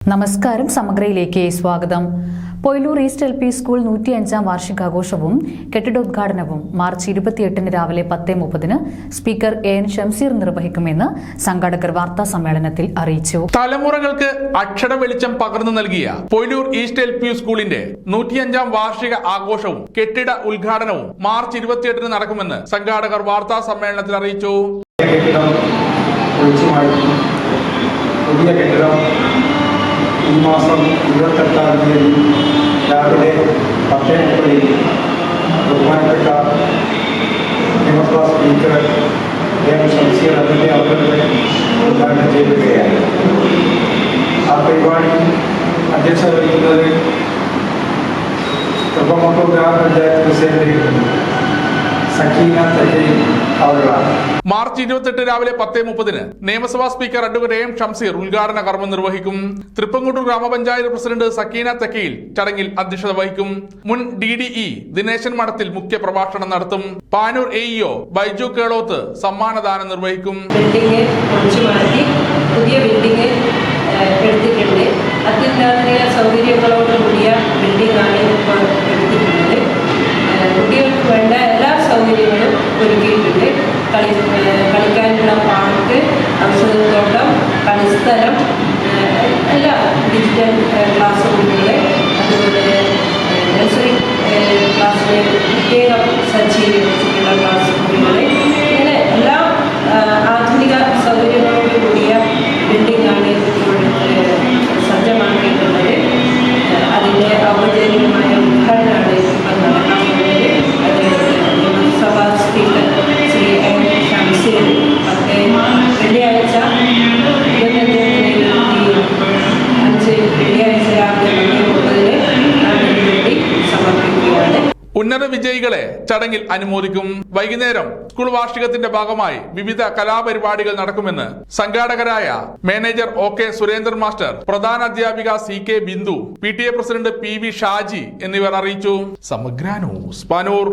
നമസ്കാരം, സമഗ്രയിലേക്ക് സ്വാഗതം. Poyilur east L P school 105-ാം വാർഷികാഘോഷവും കെട്ടിടോദ്ഘാടനവും മാർച്ച് 28 രാവിലെ 10:30 സ്പീക്കർ എൻ ഷംസീർ നിർവഹിക്കുമെന്ന് സംഘാടകർ വാർത്താ സമ്മേളനത്തിൽ അറിയിച്ചു. തലമുറകൾക്ക് അക്ഷര വെളിച്ചം പകർന്നു നൽകിയ പൊയിലൂർ ഈസ്റ്റ് എൽ പി സ്കൂളിന്റെ 105-ാം വാർഷിക ആഘോഷവും കെട്ടിട ഉദ്ഘാടനവും മാർച്ച് 28 നടക്കുമെന്ന് സംഘാടകർ വാർത്താ സമ്മേളനത്തിൽ അറിയിച്ചു. ഈ മാസം 28-ാം തീയതി രാവിലെ 10:30 ബഹുമാനപ്പെട്ട നിയമസഭാ സ്പീക്കർ എൻ ഷംസീർ അതിൻ്റെ അവരുടെ ഉദ്ഘാടനം ചെയ്യുകയാണ്. ആ പരിപാടി അധ്യക്ഷത വഹിക്കുന്നത് തൃപ്പമട്ടൂർ ഗ്രാമപഞ്ചായത്ത് പ്രസിഡന്റ് സക്കീന തക്കയിൽ അവരാണ്. മാർച്ച് 28 രാവിലെ 10:30 നിയമസഭാ സ്പീക്കർ അഡ്വക്കേറ്റ് എം ഷംസീർ ഉദ്ഘാടന കർമ്മം നിർവഹിക്കും. തൃപ്പങ്ങോട്ടൂർ ഗ്രാമപഞ്ചായത്ത് പ്രസിഡന്റ് സക്കീന തെക്കയിൽ ചടങ്ങിൽ അധ്യക്ഷത വഹിക്കും. മുൻ DDE ദിനേശൻ മഠത്തിൽ മുഖ്യ പ്രഭാഷണം നടത്തും. പാനൂർ AEO ബൈജു കേളോത്ത് സമ്മാനദാനം നിർവഹിക്കും. പുതിയ ബിൽഡിംഗ് എടുത്തിട്ടുണ്ട്. അത്യുന്നത സൗകര്യങ്ങളോട് കൂടിയ ബിൽഡിംഗ് ആണ് ഇപ്പോൾ എടുത്തിട്ടുള്ളത്. കുട്ടികൾക്ക് വേണ്ട എല്ലാ സൗകര്യങ്ങളും ഒരുക്കിയിട്ടുണ്ട്. കളിക്കാനുള്ള പാർക്ക്, ഔഷധത്തോട്ടം, കളിസ്ഥലം, എല്ലാ ഡിജിറ്റൽ ക്ലാസ് റൂമുകൾ, അതുപോലെ നഴ്സറി ക്ലാസ്സിന് പ്രത്യേകം സജ്ജീകരിച്ചിട്ടുള്ള ക്ലാസ് റൂമുകൾ, ഇങ്ങനെ എല്ലാ ആധുനിക സൗകര്യങ്ങളോട് കൂടിയ ബിൽഡിംഗാണ് ഇപ്പോൾ സജ്ജമാക്കിയിട്ടുള്ളത്. അതിൻ്റെ ഔപചാരികമായ ഉദ്ഘാടനമാണ് ഇപ്പോൾ നടക്കാൻ പോകുന്നത്. അത് നിയമസഭാ സ്പീക്കർ ശ്രീ എൻ ഷംസീർ വെള്ളിയാഴ്ച 25 വെള്ളിയാഴ്ച രാവിലെ 10:30 സമർപ്പിക്കുകയാണ്. ഉന്നത വിജയികളെ ചടങ്ങിൽ അനുമോദിക്കും. വൈകുന്നേരം സ്കൂൾ വാർഷികത്തിന്റെ ഭാഗമായി വിവിധ കലാപരിപാടികൾ നടക്കുമെന്ന് സംഘാടകരായ മാനേജർ OK സുരേന്ദ്രൻ മാസ്റ്റർ, പ്രധാന അധ്യാപിക CK Bindu, PTA president PV Shaji എന്നിവർ അറിയിച്ചു. സമഗ്ര ന്യൂസ്, പാനൂർ.